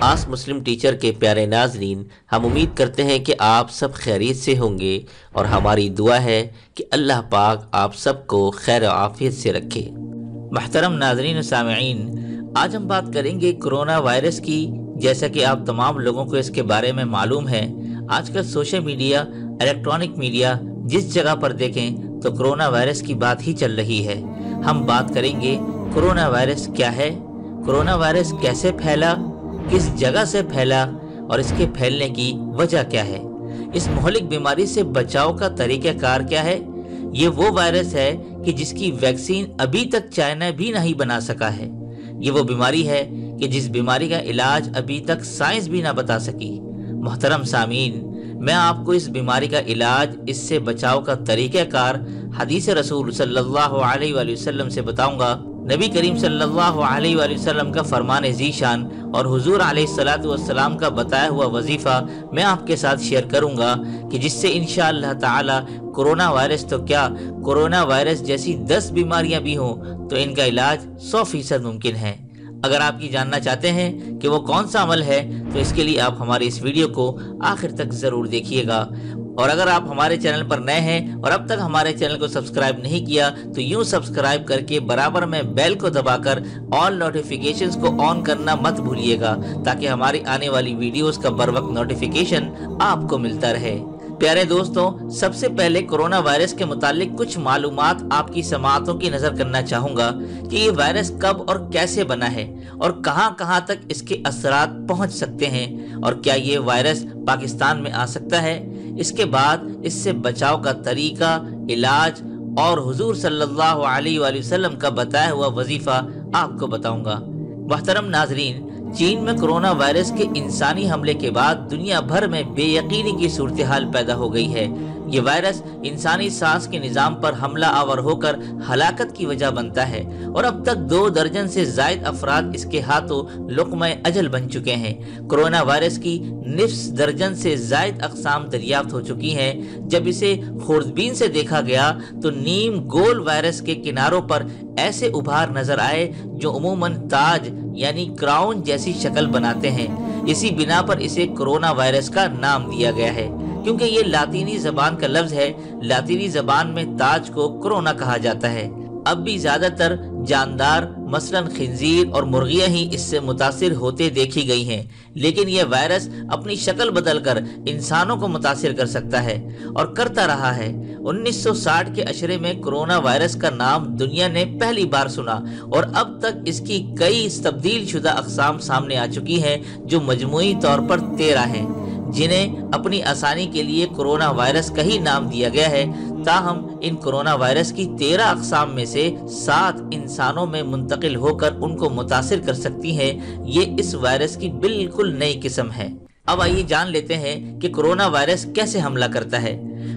आस मुस्लिम teacher के प्यारे नाजरीन, हम उम्मीद करते हैं कि आप सब खैरियत से होंगे और हमारी दुआ है कि अल्लाह पाक आप सबको खैर आफियत से रखे। महतरम नाजरीन सामईन, आज हम बात करेंगे कोरोना वायरस की। जैसा कि आप तमाम लोगों को इसके बारे में मालूम है, आजकल सोशल मीडिया, इलेक्ट्रॉनिक मीडिया जिस जगह पर देखें तो कोरोना वायरस की बात ही चल रही है। हम बात करेंगे कोरोना वायरस क्या है, कोरोना वायरस कैसे फैला, किस जगह से फैला और इसके फैलने की वजह क्या है, इस मुहलिक बीमारी से बचाव का तरीक़ाकार क्या है। ये वो वायरस है कि जिसकी वैक्सीन अभी तक चाइना भी नहीं बना सका है। ये वो बीमारी है कि जिस बीमारी का इलाज अभी तक साइंस भी ना बता सकी। मोहतरम सामीन, मैं आपको इस बीमारी का इलाज, इससे बचाव का तरीक़ाकार हदीस रसूल सल्लल्लाहु अलैहि वसल्लम से बताऊंगा। नबी करीम सल्लल्लाहु अलैहि वसल्लम का फरमान ज़ीशान और हुजूर अलैहिस्सलातु वस्सलाम का बताया हुआ वजीफ़ा मैं आपके साथ शेयर करूंगा कि जिससे इंशाअल्लाह ताला कोरोना वायरस तो क्या, कोरोना वायरस जैसी 10 बीमारियां भी हों तो इनका इलाज 100% मुमकिन है। अगर आप ये जानना चाहते हैं कि वो कौन सा अमल है तो इसके लिए आप हमारी इस वीडियो को आखिर तक ज़रूर देखिएगा। और अगर आप हमारे चैनल पर नए हैं और अब तक हमारे चैनल को सब्सक्राइब नहीं किया तो यूं सब्सक्राइब करके बराबर में बेल को दबाकर ऑल नोटिफिकेशंस को ऑन करना मत भूलिएगा, ताकि हमारी आने वाली वीडियोस का बर वक्त नोटिफिकेशन आपको मिलता रहे। प्यारे दोस्तों, सबसे पहले कोरोना वायरस के मुतालिक कुछ मालूमात आपकी समाअतों की नजर करना चाहूंगा कि ये वायरस कब और कैसे बना है और कहां कहां तक इसके असरात पहुंच सकते हैं और क्या ये वायरस पाकिस्तान में आ सकता है। इसके बाद इससे बचाव का तरीका, इलाज और हुजूर सल्लल्लाहु अलैहि वसल्लम का बताया हुआ वजीफा आपको बताऊंगा। मोहतरम नाजरीन, चीन में कोरोना वायरस के इंसानी हमले के बाद दुनिया भर में बेयकीनी की सूरत हाल पैदा हो गई है। ये वायरस इंसानी सांस के निज़ाम पर हमला आवर होकर हलाकत की वजह बनता है और अब तक 2 दर्जन से जायद अफराद इसके हाथों लुक़्मा अजल बन चुके हैं। कोरोना वायरस की निफ्स दर्जन से जायद अक़साम दरियाफ्त हो चुकी हैं। जब इसे खुर्दबीन से देखा गया तो नीम गोल वायरस के किनारों पर ऐसे उभार नजर आए जो अमूमन ताज यानी क्राउन जैसी शक्ल बनाते हैं। इसी बिना पर इसे कोरोना वायरस का नाम दिया गया है, क्योंकि ये लातीनी जबान का लफ्ज है। लातीनी जबान में ताज को कोरोना कहा जाता है। अब भी ज्यादातर जानदार मसलन खिंजीर और मुर्गियां ही इससे मुतासिर होते देखी गई हैं, लेकिन यह वायरस अपनी शक्ल बदलकर इंसानों को मुतासिर कर सकता है और करता रहा है। 1960 के अशरे में कोरोना वायरस का नाम दुनिया ने पहली बार सुना और अब तक इसकी कई तब्दील शुदा अक़साम सामने आ चुकी हैं, जो मजमूई तौर पर 13 हैं, जिन्हें अपनी आसानी के लिए कोरोना वायरस का ही नाम दिया गया है। ताहम इन कोरोना वायरस की 13 अक़साम में से 7 इंसानों में मुंतकिल होकर उनको मुतासिर कर सकती हैं। ये इस वायरस की बिल्कुल नई किस्म है। अब आइए जान लेते हैं कि कोरोना वायरस कैसे हमला करता है।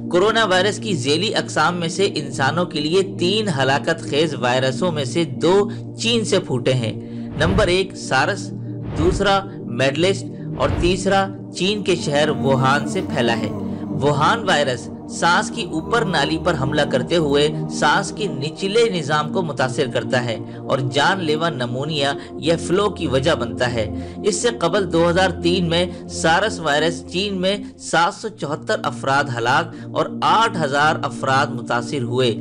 कोरोना वायरस की झेली अक़साम में से इंसानों के लिए 3 हलाकत खेज वायरसों में से 2 चीन से फूटे हैं। नंबर 1 सारस, दूसरा मेडलिस्ट और तीसरा चीन के शहर वुहान से फैला है। वुहान वायरस सांस की ऊपर नाली पर हमला करते हुए सांस के निचले निजाम को मुतासिर करता है और जानलेवा नमूनिया या फ्लो की वजह बनता है। इससे कबल 2003 में सारस वायरस चीन में 774 अफराद हलाक और 8000 अफराद मुतासिर हुए।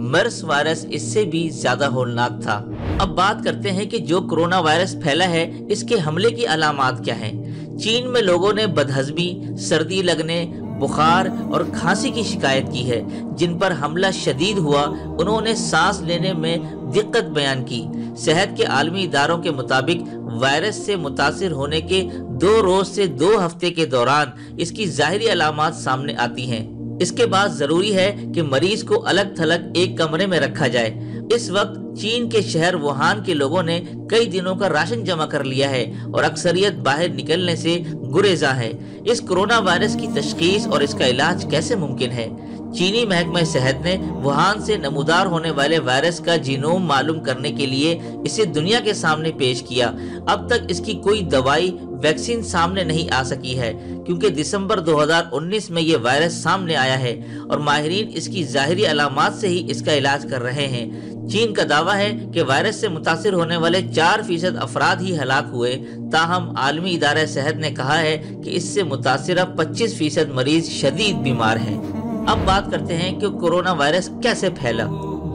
मर्स वायरस इससे भी ज्यादा होलनाक था। अब बात करते हैं कि जो कोरोना वायरस फैला है इसके हमले की अलामात क्या हैं। चीन में लोगों ने बदहज़मी, सर्दी लगने, बुखार और खांसी की शिकायत की है। जिन पर हमला शदीद हुआ उन्होंने सांस लेने में दिक्कत बयान की। सेहत के आलमी इदारों के मुताबिक वायरस से मुतासिर होने के 2 रोज से 2 हफ्ते के दौरान इसकी ज़ाहिरी अलामात सामने आती हैं। इसके बाद जरूरी है कि मरीज को अलग थलग एक कमरे में रखा जाए। इस वक्त चीन के शहर वुहान के लोगों ने कई दिनों का राशन जमा कर लिया है और अक्सरियत बाहर निकलने से गुरेजा है। इस कोरोना वायरस की तशखीस और इसका इलाज कैसे मुमकिन है। चीनी महकमा सेहत ने वुहान से नमूदार होने वाले वायरस का जीनोम मालूम करने के लिए इसे दुनिया के सामने पेश किया। अब तक इसकी कोई दवाई, वैक्सीन सामने नहीं आ सकी है, क्योंकि दिसंबर 2019 में ये वायरस सामने आया है और माहिरीन इसकी ज़ाहिरी अलामात से ही इसका इलाज कर रहे हैं। چین کا دعویٰ ہے کہ وائرس سے متاثر ہونے والے 4% افراد ہی ہلاک ہوئے، تاہم عالمی ادارہ صحت نے کہا ہے کہ اس سے متاثرہ 25% مریض شدید بیمار ہیں۔ اب بات کرتے ہیں کہ کورونا وائرس کیسے پھیلا۔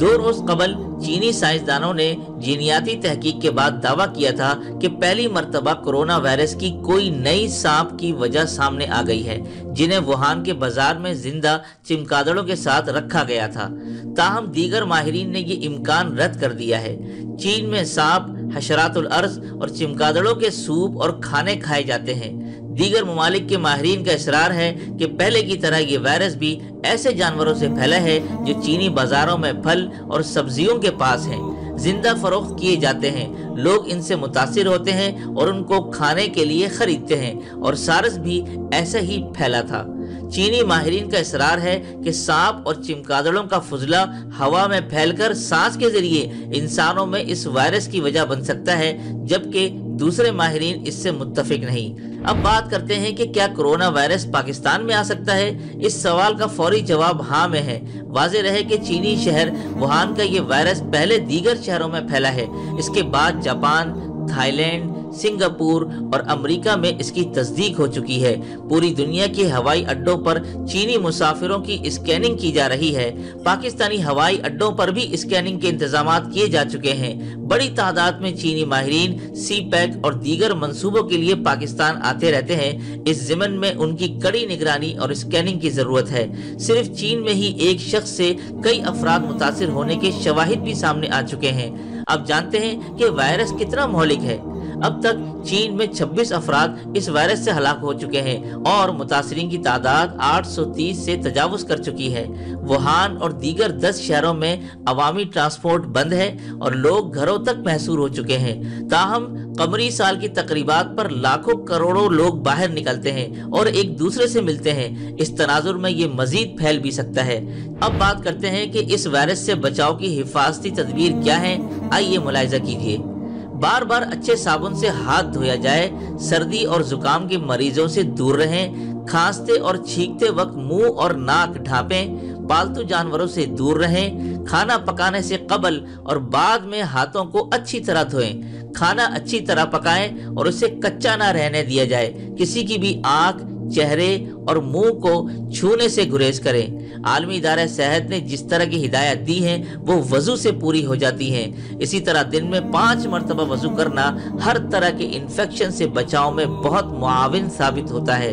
2 روز قبل چینی سائنسدانوں نے جینیاتی تحقیق کے بعد دعویٰ کیا تھا کہ پہلی مرتبہ کورونا وائرس کی کوئی نئی سانپ کی وجہ سامنے آ گئی ہے، جنہیں ووہان کے بازار میں زندہ چمگادڑوں کے ساتھ رکھا گیا تھا۔ تاہم دیگر ماہرین نے یہ امکان رد کر دیا ہے۔ چین میں سانپ، حشرات الارض اور چمگادڑوں کے سوپ اور کھانے کھائے جاتے ہیں۔ دیگر ممالک کے ماہرین کا اصرار ہے کہ پہلے کی طرح یہ وائرس بھی ایسے جانوروں سے پھیلا ہے جو چینی بازاروں میں پھل اور سبزیوں کے پاس ہیں، زندہ فروخت کیے جاتے ہیں۔ لوگ ان سے متاثر ہوتے ہیں اور ان کو کھانے کے لیے خریدتے ہیں، اور سارس بھی ایسا ہی پھیلا تھا۔ چینی ماہرین کا اصرار ہے کہ سانپ اور چمگادڑوں کا فضلہ ہوا میں پھیل کر سانس کے ذریعے انسانوں میں اس وائرس کی وجہ بن سکتا ہے، جبکہ دوسرے ماہرین اس سے متفق نہیں۔ اب بات کرتے ہیں کہ کیا کورونا وائرس پاکستان میں آ سکتا ہے؟ اس سوال کا فوری جواب ہاں میں ہے۔ واضح رہے کہ چینی شہر ووہان کا یہ وائرس پہلے دیگر شہروں میں پھیلا ہے، اس کے بعد جاپان، تھائی لینڈ، سنگاپور اور امریکہ میں اس کی تصدیق ہو چکی ہے۔ پوری دنیا کے ہوائی اڈوں پر چینی مسافروں کی اسکیننگ کی جا رہی ہے۔ پاکستانی ہوائی اڈوں پر بھی اسکیننگ کے انتظامات کیے جا چکے ہیں۔ بڑی تعداد میں چینی ماہرین سی پیک اور دیگر منصوبوں کے لیے پاکستان آتے رہتے ہیں۔ اس ضمن میں ان کی کڑی نگرانی اور اسکیننگ کی ضرورت ہے۔ صرف چین میں ہی ایک شخص سے کئی افراد متاثر ہونے کے شواہد بھی سامنے آ چکے ہیں۔ اب جانتے ہیں کہ وائرس کتنا مہلک ہے۔ اب تک چین میں 26 افراد اس وائرس سے ہلاک ہو چکے ہیں اور متاثرین کی تعداد 830 سے تجاوز کر چکی ہے۔ ووہان اور دیگر 10 شہروں میں عوامی ٹرانسپورٹ بند ہے اور لوگ گھروں تک محصور ہو چکے ہیں۔ تاہم قمری سال کی تقریبات پر لاکھوں کروڑوں لوگ باہر نکلتے ہیں اور ایک دوسرے سے ملتے ہیں۔ اس تناظر میں یہ مزید پھیل بھی سکتا ہے۔ اب بات کرتے ہیں کہ اس وائرس سے بچاؤ کی حفاظتی تدبیر کیا ہیں۔ آئیے ملاحظہ کیجیے۔ بار بار اچھے صابن سے ہاتھ دھویا جائے، سردی اور زکام کے مریضوں سے دور رہیں، کھانستے اور چھینکتے وقت منہ اور ناک ڈھانپیں، پالتو جانوروں سے دور رہیں، کھانا پکانے سے قبل اور بعد میں ہاتھوں کو اچھی طرح دھوئیں، کھانا اچھی طرح پکائیں اور اسے کچا نہ رہنے دیا جائے، کسی کی بھی آنکھ، چہرے اور منہ کو چھونے سے گریز کریں۔ عالمی ادارہ صحت نے جس طرح کی ہدایت دی ہیں وہ وضو سے پوری ہو جاتی ہیں۔ اسی طرح دن میں 5 مرتبہ وضو کرنا ہر طرح کے انفیکشن سے بچاؤ میں بہت معاون ثابت ہوتا ہے۔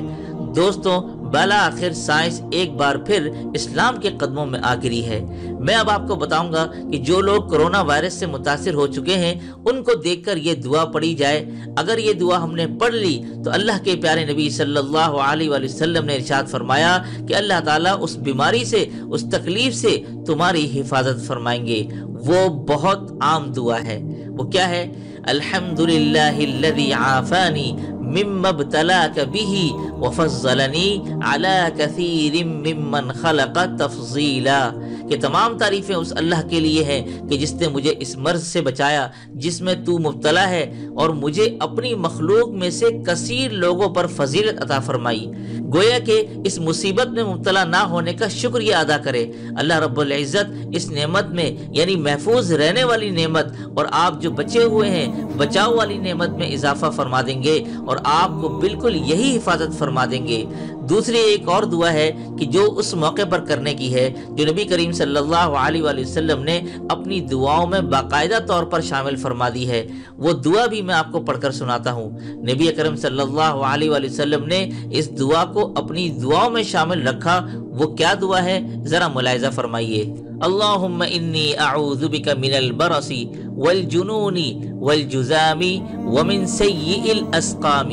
دوستوں، بالآخر سائنس ایک بار پھر اسلام کے قدموں میں آ گری ہے۔ میں اب آپ کو بتاؤں گا کہ جو لوگ کرونا وائرس سے متاثر ہو چکے ہیں ان کو دیکھ کر یہ دعا پڑھی جائے۔ اگر یہ دعا ہم نے پڑھ لی تو اللہ کے پیارے نبی صلی اللہ علیہ وآلہ وسلم نے ارشاد فرمایا کہ اللہ تعالیٰ اس بیماری سے، اس تکلیف سے تمہاری حفاظت فرمائیں گے۔ وہ بہت عام دعا ہے۔ وہ کیا ہے؟ الحمدللہ الذی عافانی مما ابتلاک بہ وفضلنی علی کثیر ممن خلق تفضیلا، کہ تمام تعریفیں اس اللہ کے لیے ہیں کہ جس نے مجھے اس مرض سے بچایا جس میں تو مبتلا ہے، اور مجھے اپنی مخلوق میں سے کثیر لوگوں پر فضیلت عطا فرمائی۔ گویا کہ اس مصیبت میں مبتلا نہ ہونے کا شکریہ ادا کرے۔ اللہ رب العزت اس نعمت میں، یعنی محفوظ رہنے والی نعمت اور آپ جو بچے ہوئے ہیں بچاؤ والی نعمت میں اضافہ فرما دیں گے اور آپ کو بالکل یہی حفاظت فرما دیں گے۔ دوسری ایک اور دعا ہے کہ جو اس موقع پر کرنے کی ہے، جو نبی کریم صلی اللہ علیہ وآلہ وسلم نے اپنی دعاؤں میں باقاعدہ طور پر شامل فرما دی ہے۔ وہ دعا بھی میں آپ کو پڑھ کر سناتا ہوں۔ نبی کریم صلی اللہ علیہ وآلہ وسلم نے اس دعا کو اپنی دعاؤں میں شامل رکھا۔ وہ کیا دعا ہے؟ ذرا ملاحظہ فرمائیے۔ اللہم انی اعوذ بک من البرص والجنون والجذام ومن سیئ الاسقام،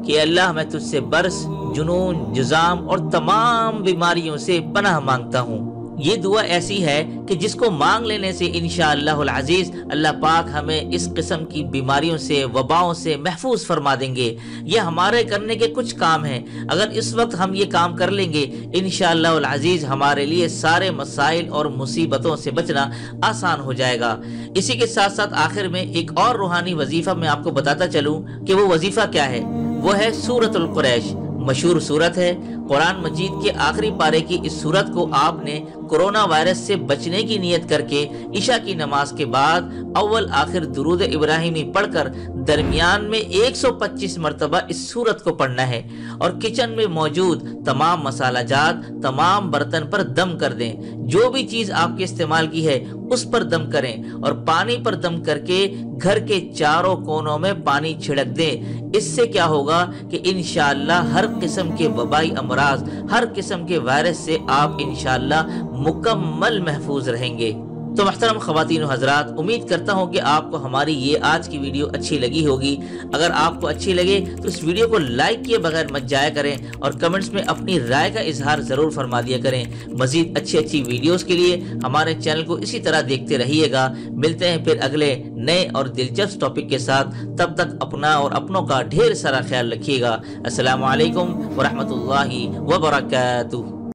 کہ اللہ میں تجھ سے برس، جنون، جذام اور تمام بیماریوں سے پناہ مانگتا ہوں۔ یہ دعا ایسی ہے کہ جس کو مانگ لینے سے انشاءاللہ العزیز اللہ پاک ہمیں اس قسم کی بیماریوں سے، وباؤں سے محفوظ فرما دیں گے۔ یہ ہمارے کرنے کے کچھ کام ہیں، اگر اس وقت ہم یہ کام کر لیں گے انشاءاللہ العزیز ہمارے لیے سارے مسائل اور مصیبتوں سے بچنا آسان ہو جائے گا۔ اسی کے ساتھ ساتھ آخر میں ایک اور روحانی وظیفہ میں آپ کو بتاتا چلوں کہ وہ وظیفہ کیا ہے۔ وہ ہے سورۃ القریش، مشہور سورت ہے۔ قرآن مجید کے آخری پارے کی اس سورت کو آپ نے कोरोना वायरस से बचने की नियत करके इशा की नमाज के बाद अव्वल आखिर दुरूद इब्राहिमी पढ़कर दरमियान में 125 मरतबा इस सूरत को पढ़ना है और किचन में मौजूद तमाम मसाला जात तमाम बर्तन पर दम कर दें। जो भी चीज आपके इस्तेमाल की है उस पर दम करें और पानी पर दम करके घर के चारों कोनों में पानी छिड़क दें। इससे क्या होगा कि इंशाअल्लाह हर किस्म के वबाई अमराज, हर किस्म के वायरस से आप इंशाअल्लाह मुकम्मल महफूज रहेंगे। तो महतरम ख़वातीन व हज़रात, उम्मीद करता हूँ कि आपको हमारी ये आज की वीडियो अच्छी लगी होगी। अगर आपको अच्छी लगे तो इस वीडियो को लाइक किए बगैर मत जाया करें और कमेंट्स में अपनी राय का इजहार ज़रूर फरमा दिया करें। मज़ीद अच्छी वीडियोस के लिए हमारे चैनल को इसी तरह देखते रहिएगा। मिलते हैं फिर अगले नए और दिलचस्प टॉपिक के साथ। तब तक अपना और अपनों का ढेर सारा ख्याल रखिएगा। अस्सलामु अलैकुम व रहमतुल्लाहि व बरकातुहू।